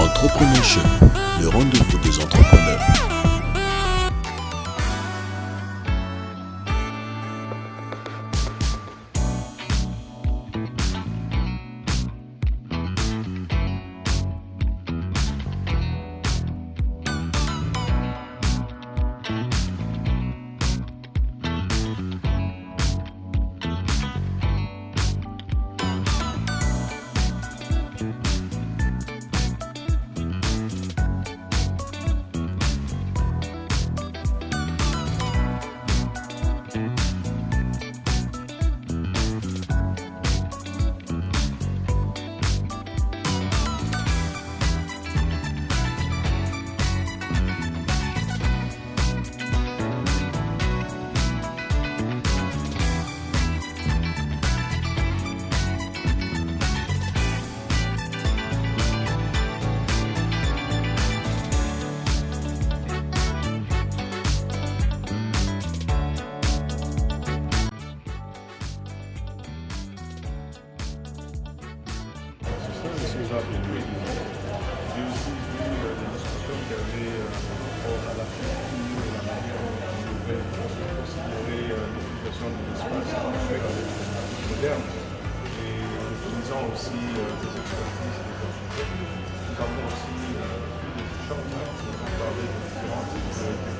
Entrepreneur Show, le rendez-vous des entrepreneurs. J'ai aussi vu des discussions qu'il y avait par rapport à la culture et la manière dont on devait considérer l'utilisation de l'espace avec les moderne. Et en utilisant aussi des expertises des architectes, nous avons aussi vu des échanges qui ont parlé de différentes technologies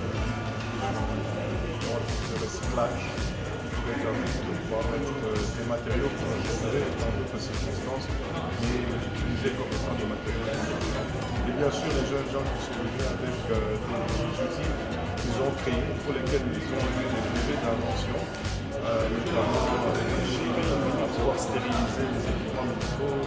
de recyclage qui pourraient permettre de pouvoir mettre des matériaux qu'on a générés dans d'autres circonstances, mais les utiliser comme étant des matériaux. Et bien sûr, les jeunes gens qui sont venus avec des outils qu'ils ont créés, pour lesquels ils ont eu des brevets d'invention, notamment des machines à pouvoir stériliser les équipements médicaux,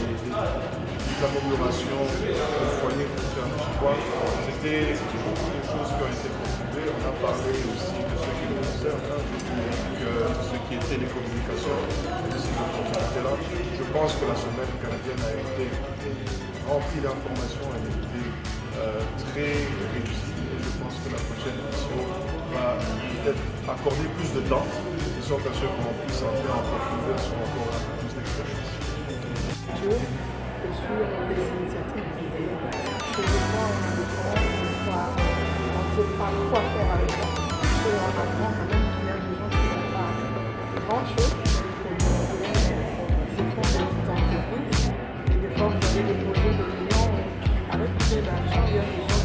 des améliorations au foyer pour faire du sport. C'était beaucoup de choses qui ont été contribuées. On a parlé aussi de ce qui nous concerne, de ce qui est télécommunication, de ces opportunités-là. Je pense que la semaine canadienne a été remplie d'informations, elle a été très réussie. Et je pense que la prochaine édition va peut-être accorder plus de temps, de sorte à ce qu'on puisse entrer en profondeur sur encore un peu plus d'expérience. Et sur les initiatives privées, c'est vraiment une différence on ne sait pas quoi faire avec ça. Et on apprend quand même qu'il y a des gens qui n'ont pas grand-chose pour se font des petites entreprises. Et des fois, vous avez des projets de millions avec peu d'argent, il y a des gens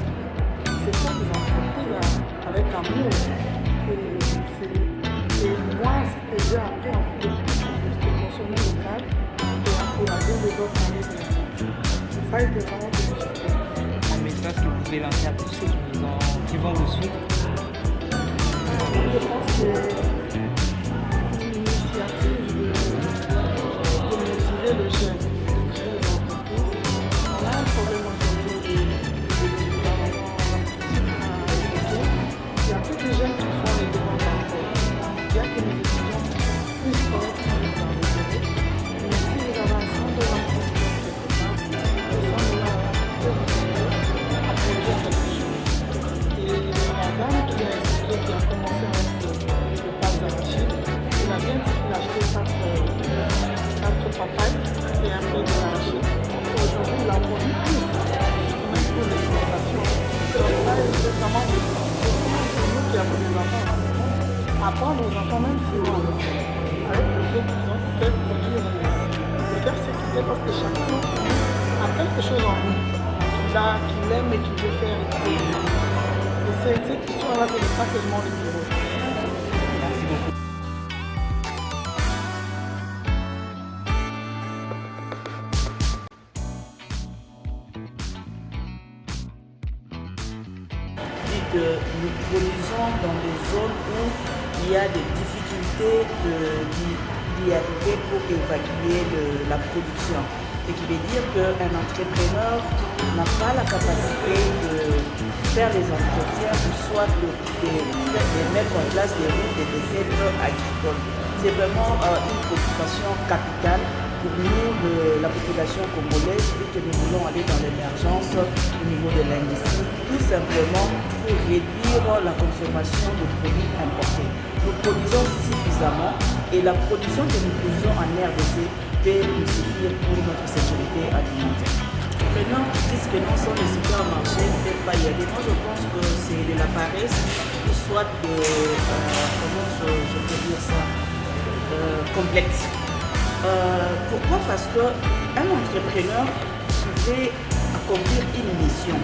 qui se font des entreprises avec amour. Et moi, ce que j'ai appris en fait, de consommer local et encourager les autres à les faire. Ça a été vraiment difficile. Un message que vous pouvez lancer à tous ceux qui vont vous suivre? Je pense que l'initiative de motiver les jeunes, de créer des entreprises, on a un problème aujourd'hui de gouvernement. Il y a plus de jeunes qui font les demandes d'emploi. Il y a que les étudiants puissent correctement les faire les données. Mais si vous avez un centre d'emploi quelque part, le centre là a produire quelque chose. Et la dame qui a expliqué, qui a commencé avec le pâte d'arachide, il a bien dit qu'il a acheté 4 papayes et un peu d'arachide. Aujourd'hui, il a produit plus, même pour l'exportation. Donc ça, c'est vraiment nous qui avons des enfants. Apprendre aux enfants, même si on avec le jeu qu'ils ont, ils peuvent produire les faire sécurité parce que chacun a quelque chose en lui qu'il aime et qu'il veut faire. Et cette histoire-là, ce n'est pas seulement le bureau. Merci beaucoup. Que nous produisons dans des zones où il y a des difficultés d'y arriver pour évacuer la production. Ce qui veut dire qu'un entrepreneur n'a pas la capacité de faire les entretiens ou soit de mettre en place des routes et des centres agricoles. C'est vraiment une préoccupation capitale pour nous, la population congolaise, vu que nous voulons aller dans l'émergence au niveau de l'industrie, tout simplement pour réduire la consommation de produits importés. Nous produisons suffisamment et la production que nous produisons en RDC peut nous suffire pour notre sécurité alimentaire. entrepreneurs qui disent que non, sans les supermarchés, ils ne peuvent pas y aller. Moi, je pense que c'est de la paresse, ou soit de, comment je peux dire ça, complexe. Pourquoi? Parce qu'un entrepreneur qui veut accomplir une mission,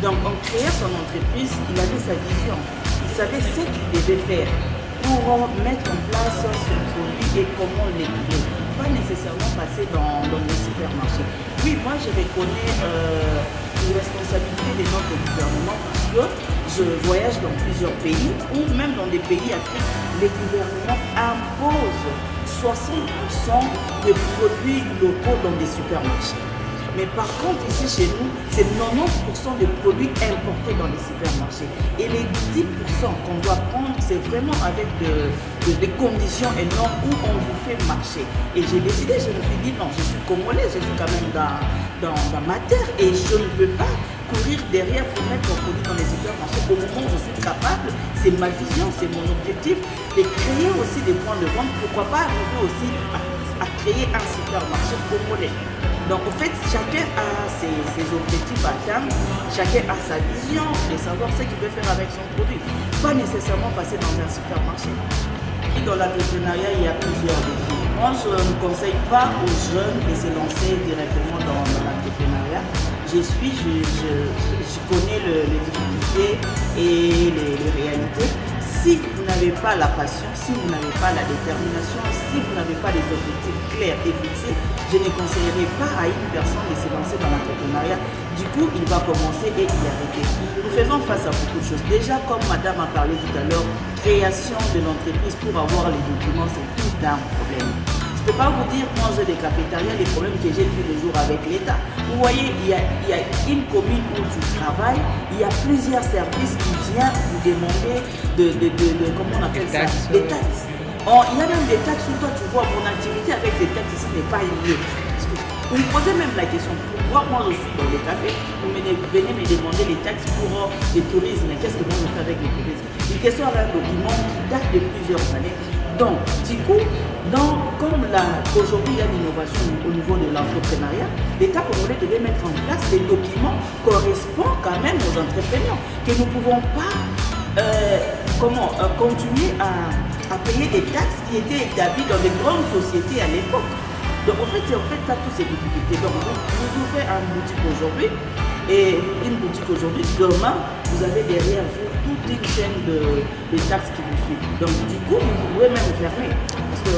donc en créant son entreprise, il avait sa vision, il savait ce qu'il devait faire pour mettre en place son produit et comment l'élever. Pas nécessairement passer dans les supermarchés. Oui, moi je reconnais les responsabilités de notre gouvernement parce que je voyage dans plusieurs pays ou même dans des pays africains, les gouvernements imposent 60% de produits locaux dans des supermarchés. Mais par contre, ici chez nous, c'est 90% de produits importés dans les supermarchés. Et les 10% qu'on doit prendre, c'est vraiment avec des conditions énormes où on vous fait marcher. Et j'ai décidé, je me suis dit, non, je suis congolais, je suis quand même dans ma terre et je ne peux pas courir derrière pour mettre mon produit dans les supermarchés. Au moment où je suis capable, c'est ma vision, c'est mon objectif, de créer aussi des points de vente. Pourquoi pas arriver aussi à créer un supermarché congolais. Donc en fait, chacun a ses objectifs à atteindre, chacun a sa vision de savoir ce qu'il veut faire avec son produit. Pas nécessairement passer dans un supermarché. Et dans l'entrepreneuriat, il y a plusieurs défis. Moi, je ne conseille pas aux jeunes de se lancer directement dans l'entrepreneuriat. Je connais les difficultés et les réalités. Si vous n'avez pas la passion, si vous n'avez pas la détermination, si vous n'avez pas des objectifs clairs et fixés, je ne conseillerais pas à une personne de se lancer dans l'entrepreneuriat. Du coup, il va commencer et y arrêter. Nous faisons face à beaucoup de choses. Déjà, comme madame a parlé tout à l'heure, création de l'entreprise pour avoir les documents, c'est tout un problème. Je ne peux pas vous dire, moi j'ai des cafétérias, les problèmes que j'ai tous les jours avec l'État. Vous voyez, il y a une commune où tu travailles, il y a plusieurs services qui viennent vous demander comment on appelle ça, des taxes. Il y a même des taxes où toi tu vois mon activité avec des taxes ici n'est pas liée. Vous me posez même la question, pourquoi moi je suis dans les cafés, vous venez me demander les taxes pour le tourisme, qu'est-ce que moi je fais avec le tourisme? Une question à un document qui date de plusieurs années. Donc, du coup, comme aujourd'hui il y a l'innovation au niveau de l'entrepreneuriat, l'État congolais devait mettre en place des documents correspondant quand même aux entrepreneurs, que nous ne pouvons pas continuer à payer des taxes qui étaient établies dans des grandes sociétés à l'époque. Donc en fait, c'est ça toutes ces difficultés. Donc vous ouvrez une boutique aujourd'hui et une boutique aujourd'hui, demain, vous avez derrière vous toute une chaîne de taxes qui vous suivent. Donc du coup, vous pouvez même fermer parce que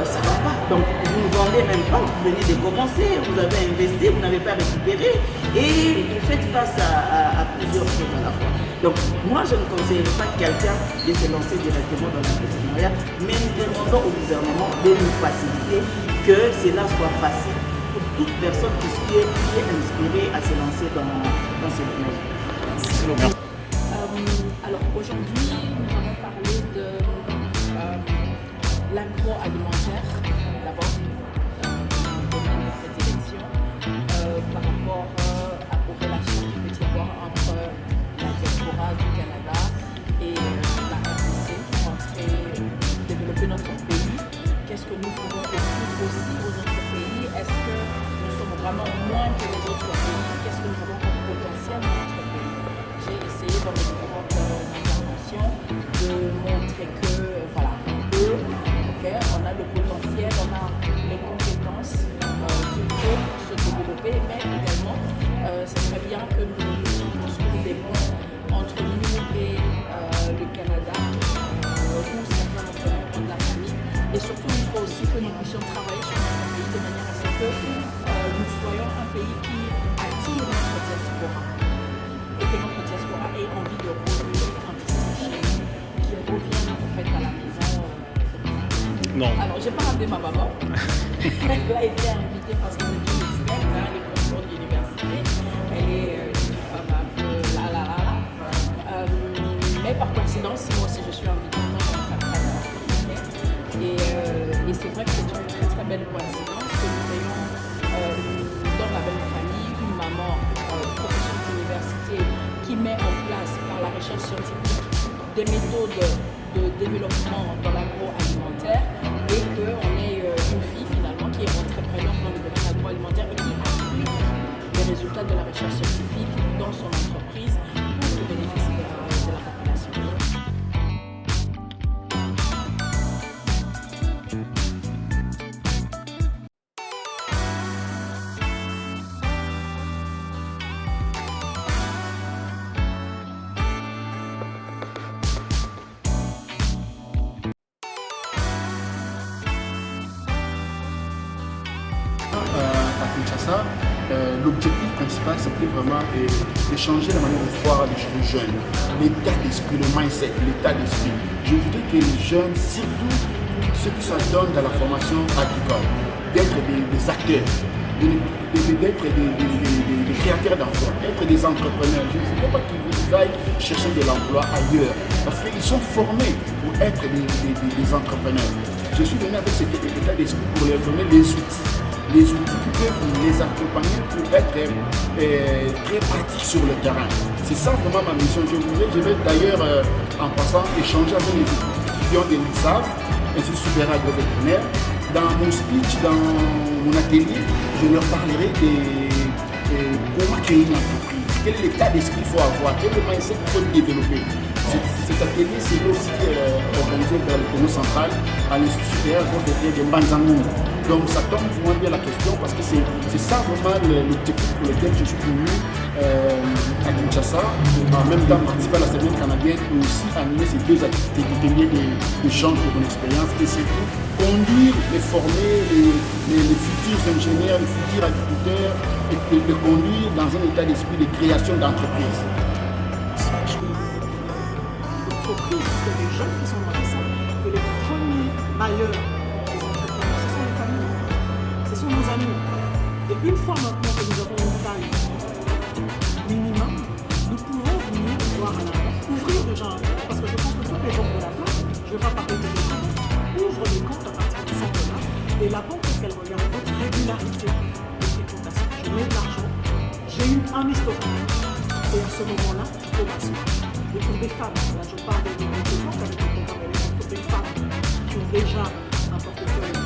ça ne va pas. Donc vous ne vendez même pas, vous venez de commencer, vous avez investi, vous n'avez pas récupéré et vous faites face à plusieurs choses à la fois. Donc moi je ne conseillerais pas quelqu'un de se lancer directement dans l'entrepreneuriat, mais nous demandons au gouvernement de nous faciliter, que cela soit facile pour toute personne qui est inspirée à se lancer dans ce domaine. Alors aujourd'hui, nous allons parler de l'agroalimentaire d'abord, domaine de prédilection, par rapport aux relations qu'il peut y avoir entre la diaspora du Canada et la RDC pour développer notre pays. Qu'est-ce que nous pouvons offrir aussi aux autres pays? Est-ce que nous sommes vraiment moins que les autres pays? Qu'est-ce que nous avons comme potentiel dans notre pays? J'ai essayé dans mes différentes interventions de montrer que voilà, on a le potentiel, on a les compétences qu'il faut pour se développer, mais également ce serait bien que nous puissions construire des ponts entre nous et le Canada, où certains d'entre nous ont de la famille. Et surtout, il faut aussi que nous puissions travailler sur notre pays de manière à ce que nous soyons un pays qui attire notre diaspora et que notre diaspora ait envie de revenir investir chez nous, qu'ils reviennent en fait à la maison. Non. Alors, j'ai pas ramené ma maman. Elle a été invitée parce que c'est une experte, elle est professeure de l'université. Elle est une femme un peu mais par coïncidence, moi aussi je suis invitée dans notre famille. Et c'est vrai que c'est une très très belle coïncidence que nous ayons dans la belle famille une maman professeure d'université qui met en place par la recherche scientifique des méthodes de développement dans l'agroalimentaire et qu'on ait une fille finalement qui est entrepreneur dans le domaine agroalimentaire et qui applique les résultats résultats de la recherche scientifique dans son entreprise pour le bénéfice de la population. À Kinshasa, l'objectif principal, c'était vraiment de changer la manière de voir les jeunes, l'état d'esprit, le mindset, l'état d'esprit. Je voudrais que les jeunes, surtout ceux qui s'adonnent dans la formation agricole, d'être des acteurs, d'être des créateurs d'emplois, d'être des entrepreneurs. Je ne veux pas qu'ils aillent chercher de l'emploi ailleurs, parce qu'ils sont formés pour être des entrepreneurs. Je suis venu avec cet état d'esprit pour leur donner les outils qui peuvent les accompagner pour être très pratiques sur le terrain. C'est ça vraiment ma mission. Je vais d'ailleurs en passant échanger avec les étudiants de l'INSAV, Institut supérieur agrovétérinaire. Dans mon speech, dans mon atelier, je leur parlerai de comment créer une entreprise, quel est l'état d'esprit qu'il faut avoir, quel est le mindset qu'il faut développer. Cet atelier c'est aussi organisé vers le Congo central à l'Institut supérieur agrovétérinaire de Mbanzangou. Donc ça tombe vraiment bien la question parce que c'est ça vraiment l'objectif pour lequel je suis venu à Kinshasa, en même temps participer à la semaine canadienne et aussi animer ces deux ateliers d'échange de mon expérience et surtout conduire et former les futurs ingénieurs, les futurs agriculteurs et les conduire dans un état d'esprit de création d'entreprise. L'entreprise, c'est les jeunes qui sont dans ça, que les premiers bailleurs des entreprises, ce sont les familles, ce sont nos amis. Et une fois maintenant que nous avons une taille minimum, nous pouvons venir voir à la banque, ouvrir déjà un compte, parce que je pense que toutes les banques de la place, je ne vais pas parler de l'économie, ouvrent des comptes à partir de ce compte-là, et la banque, qu'est-ce qu'elle regarde? Votre régularité de fréquentation. Je mets de l'argent, j'ai eu un historique, et à ce moment-là, il faut m'asseoir. Et pour des femmes, là je parle de banques avec le programme pour des femmes qui ont déjà un portefeuille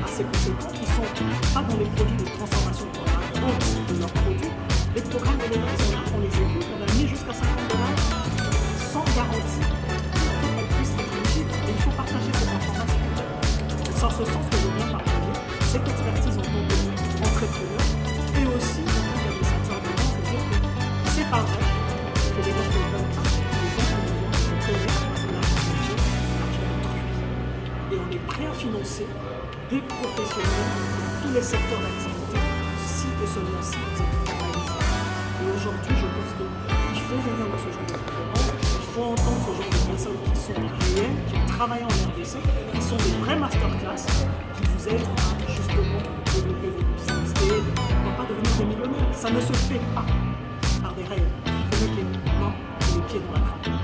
assez conséquent, qui ne sont pas dans les produits de transformation de la vente de leurs produits. Les programmes de l'école sont là, on les écoute, on a mis jusqu'à $50 sans garantie pour qu'elles puissent être éligibles. Et il faut partager cette information. C'est en ce sens que je viens partager cette expertise en tant qu'entrepreneur et aussi en tant qu'administrateur de banque, de dire que c'est pas vrai que les banques ne donnent pas, les banques nous donnent, on connaît parce que l'argent de l'argent de et on est prêt à financer des professionnels dans tous les secteurs d'activité, si et seulement si ils sont formalisés. Et aujourd'hui, je pense qu'il faut venir dans ce genre de conférence, il faut entendre ce genre de personnes qui sont réelles, qui travaillent en RDC, qui sont des vrais masterclass, qui vous aident à justement développer vos business. Et on ne va pas devenir des millionnaires, ça ne se fait pas par des règles. Il faut mettre les mains et les pieds dans la crâne.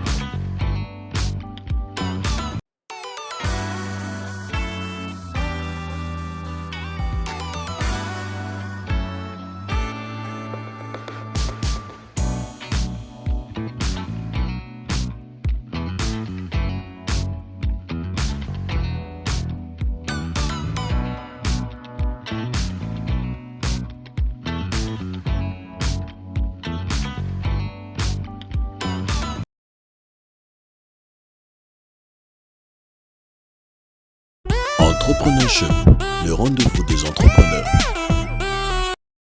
Entrepreneurship, le rendez-vous des entrepreneurs.